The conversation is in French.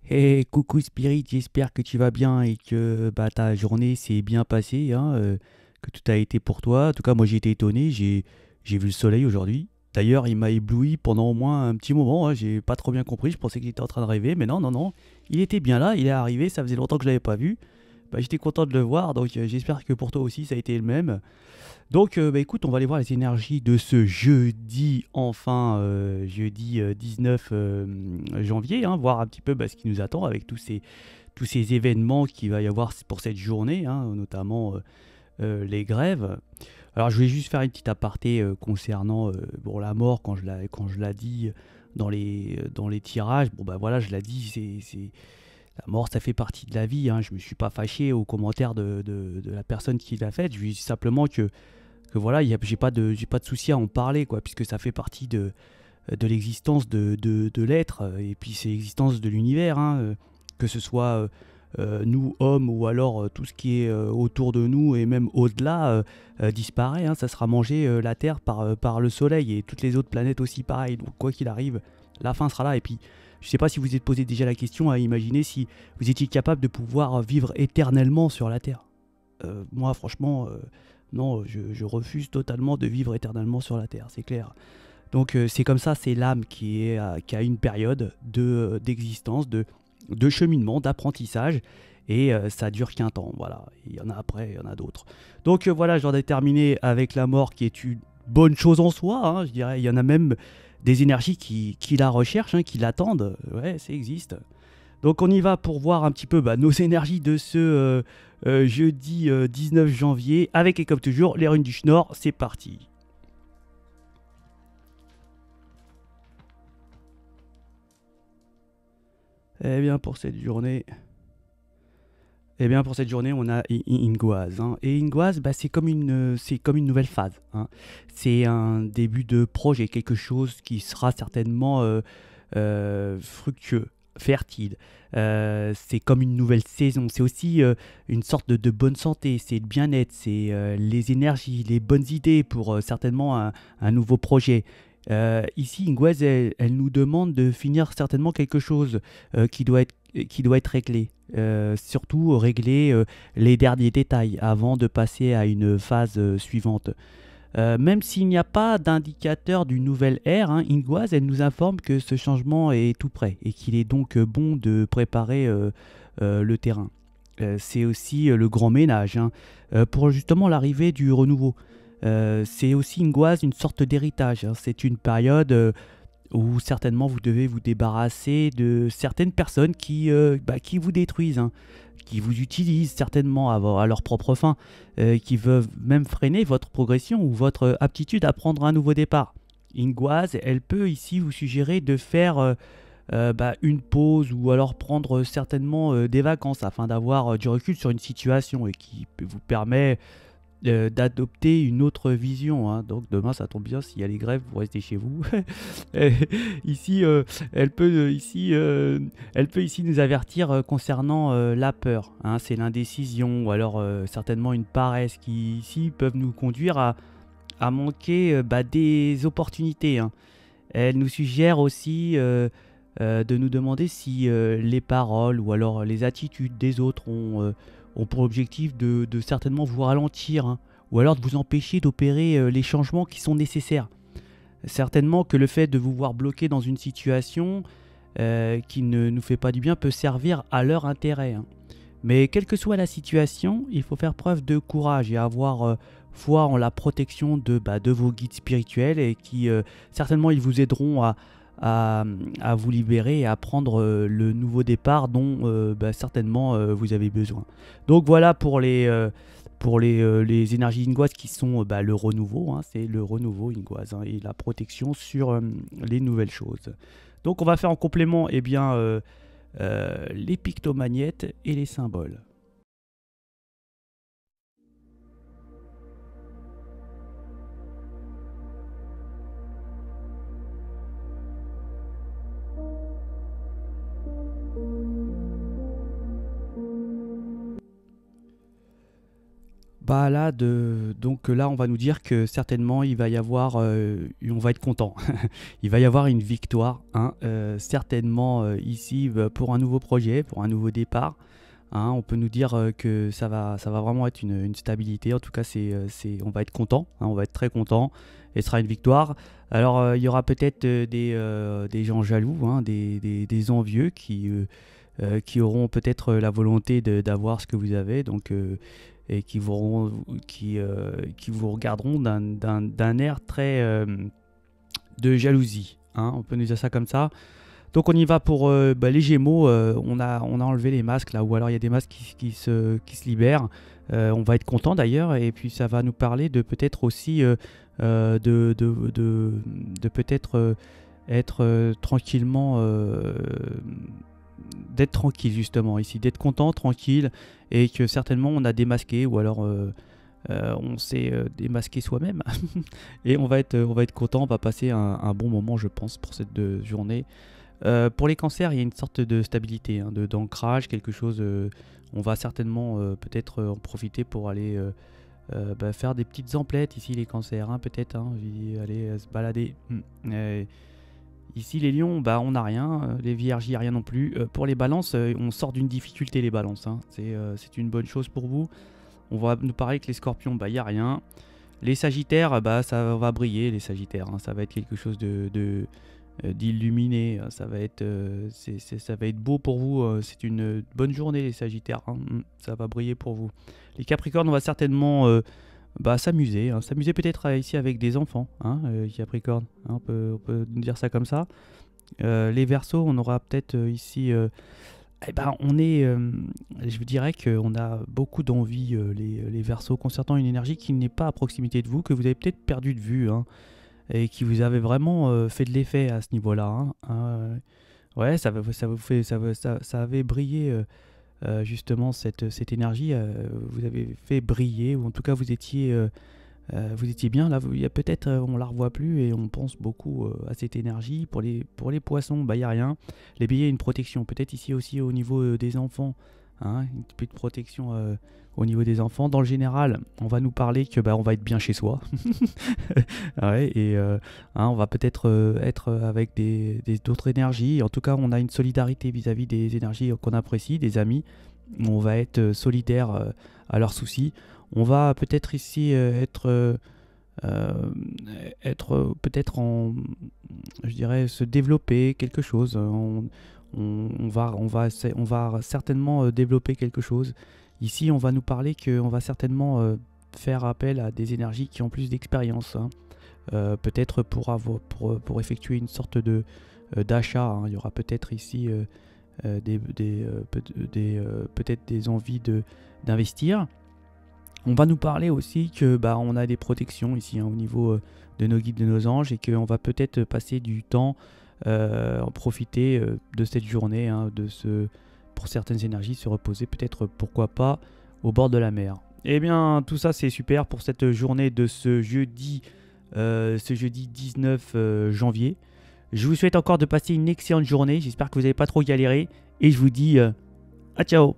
Hey, coucou Spirit, j'espère que tu vas bien et que bah, ta journée s'est bien passée, hein, que tout a été pour toi. En tout cas, moi j'ai été étonné, j'ai vu le soleil aujourd'hui. D'ailleurs, il m'a ébloui pendant au moins un petit moment, hein, j'ai pas trop bien compris, je pensais qu'il était en train de rêver, mais non, non, non, il était bien là, il est arrivé, ça faisait longtemps que je l'avais pas vu. Bah, j'étais content de le voir, donc j'espère que pour toi aussi ça a été le même. Donc, bah, écoute, on va aller voir les énergies de ce jeudi, enfin, jeudi 19 janvier, hein, voir un petit peu bah, ce qui nous attend avec tous ces événements qu'il va y avoir pour cette journée, hein, notamment les grèves. Alors, je voulais juste faire une petite aparté concernant bon, la mort, quand je l'ai dit dans les tirages. Bon, bah voilà, je l'ai dit, la mort, ça fait partie de la vie. Hein, je me suis pas fâché aux commentaires de la personne qui l'a fait. Je lui ai dit simplement que voilà, j'ai pas de souci à en parler, quoi, puisque ça fait partie de l'existence de l'être, et puis c'est l'existence de l'univers, hein, que ce soit nous, hommes, ou alors tout ce qui est autour de nous, et même au-delà, disparaît, hein, ça sera mangé, la Terre, par le Soleil, et toutes les autres planètes aussi pareil, donc quoi qu'il arrive, la fin sera là, et puis je sais pas si vous êtes posé déjà la question à imaginer si vous étiez capable de pouvoir vivre éternellement sur la Terre. Moi, franchement, non, je refuse totalement de vivre éternellement sur la Terre, c'est clair. Donc c'est comme ça, c'est l'âme qui a une période d'existence, de cheminement, d'apprentissage, et ça dure qu'un temps, voilà. Il y en a après, il y en a d'autres. Donc voilà, j'en ai terminé avec la mort qui est une bonne chose en soi, hein, je dirais. Il y en a même des énergies qui la recherchent, hein, qui l'attendent, ouais, ça existe. Donc on y va pour voir un petit peu bah, nos énergies de ce jeudi 19 janvier, avec et comme toujours les runes du Schnorr, c'est parti. Eh bien pour cette journée, pour cette journée, on a Ingoise, hein. Et Ingoise, bah, c'est comme une nouvelle phase, hein. C'est un début de projet, quelque chose qui sera certainement fructueux, fertile. C'est comme une nouvelle saison. C'est aussi une sorte de bonne santé, c'est le bien-être, c'est les énergies, les bonnes idées pour certainement un nouveau projet. Ici, Ingoise, elle nous demande de finir certainement quelque chose qui doit être réglé. Surtout régler les derniers détails avant de passer à une phase suivante. Même s'il n'y a pas d'indicateur d'une nouvelle ère, hein, Ingoise, elle nous informe que ce changement est tout prêt et qu'il est donc bon de préparer le terrain. C'est aussi le grand ménage, hein, pour justement l'arrivée du renouveau. C'est aussi Ingoise une sorte d'héritage, hein. C'est une période où certainement vous devez vous débarrasser de certaines personnes qui vous détruisent, hein, qui vous utilisent certainement à leur propre fin, qui veulent même freiner votre progression ou votre aptitude à prendre un nouveau départ. Ingoise, elle peut ici vous suggérer de faire bah, une pause ou alors prendre certainement des vacances afin d'avoir du recul sur une situation et qui vous permet d'adopter une autre vision, hein. Donc demain, ça tombe bien, s'il y a les grèves, vous restez chez vous. Euh, ici, elle peut ici nous avertir concernant la peur, hein. C'est l'indécision ou alors certainement une paresse qui ici peuvent nous conduire à manquer bah, des opportunités, hein. Elle nous suggère aussi de nous demander si les paroles ou alors les attitudes des autres ont pour objectif de certainement vous ralentir, hein, ou alors de vous empêcher d'opérer les changements qui sont nécessaires. Certainement que le fait de vous voir bloqué dans une situation qui ne nous fait pas du bien peut servir à leur intérêt, hein. Mais quelle que soit la situation, il faut faire preuve de courage et avoir foi en la protection de vos guides spirituels et qui certainement ils vous aideront à, à vous libérer et à prendre le nouveau départ dont certainement vous avez besoin. Donc voilà pour les énergies Ingoise qui sont le renouveau, hein, c'est le renouveau Ingoise, hein, et la protection sur les nouvelles choses. Donc on va faire en complément les pictomagnettes et les symboles. Bah là, donc là, on va nous dire que certainement, il va y avoir, on va être content. Il va y avoir une victoire, hein, certainement ici pour un nouveau projet, pour un nouveau départ. Hein. On peut nous dire que ça va vraiment être une stabilité. En tout cas, on va être content, hein, on va être très content. Et ce sera une victoire. Alors, il y aura peut-être des gens jaloux, hein, des envieux qui auront peut-être la volonté d'avoir ce que vous avez. Donc, et qui vous regarderont d'un air très de jalousie. Hein, on peut nous dire ça comme ça. Donc on y va pour les Gémeaux. On a enlevé les masques là, ou alors il y a des masques qui se libèrent. On va être content d'ailleurs, et puis ça va nous parler de peut-être aussi de peut-être être tranquillement, d'être tranquille justement ici, d'être content, tranquille, et que certainement on a démasqué, ou alors on s'est démasqué soi-même. Et on va être content, on va passer un bon moment, je pense, pour cette journée. Pour les cancers, il y a une sorte de stabilité, hein, d'ancrage, quelque chose. On va certainement peut-être en profiter pour aller faire des petites emplettes ici, les cancers, hein, peut-être, hein, aller se balader. Ici, les lions, bah, on n'a rien. Les vierges, il n'y a rien non plus. Pour les balances, on sort d'une difficulté, les balances. Hein. C'est une bonne chose pour vous. On va nous parler que les scorpions, bah, il n'y a rien. Les sagittaires, bah, ça va briller, les sagittaires. Hein. Ça va être quelque chose d'illuminé. Ça va être beau pour vous. C'est une bonne journée, les sagittaires. Hein. Ça va briller pour vous. Les capricornes, on va certainement s'amuser. Hein. S'amuser peut-être ici avec des enfants, hein, capricorne. Hein, on peut dire ça comme ça. Les verseaux, on aura peut-être ici... je vous dirais qu'on a beaucoup d'envie, les Verseaux, concernant une énergie qui n'est pas à proximité de vous, que vous avez peut-être perdu de vue, hein, et qui vous avait vraiment fait de l'effet à ce niveau-là. Hein. Ouais, ça avait brillé justement cette énergie. Vous avez fait briller, ou en tout cas vous étiez bien là. Il y a peut-être, on la revoit plus et on pense beaucoup à cette énergie. Pour les poissons, bah il y a rien. Les billets, une protection. Peut-être ici aussi au niveau des enfants, hein, une petite protection au niveau des enfants. Dans le général, on va nous parler que on va être bien chez soi. Ouais, et on va peut-être être avec d'autres énergies. En tout cas, on a une solidarité vis-à-vis des énergies qu'on apprécie, des amis. On va être solidaire à leurs soucis. On va peut-être ici être peut-être je dirais, se développer quelque chose. On va certainement développer quelque chose. Ici, on va nous parler qu'on va certainement faire appel à des énergies qui ont plus d'expérience. Hein. Peut-être pour effectuer une sorte d'achat. Hein. Il y aura peut-être ici peut-être des envies d'investir. On va nous parler aussi que on a des protections ici, hein, au niveau de nos guides, de nos anges, et qu'on va peut-être passer du temps, en profiter de cette journée, hein, pour certaines énergies, se reposer peut-être, pourquoi pas, au bord de la mer. Eh bien, tout ça c'est super pour cette journée de ce jeudi 19 janvier. Je vous souhaite encore de passer une excellente journée, j'espère que vous n'avez pas trop galéré, et je vous dis à ciao.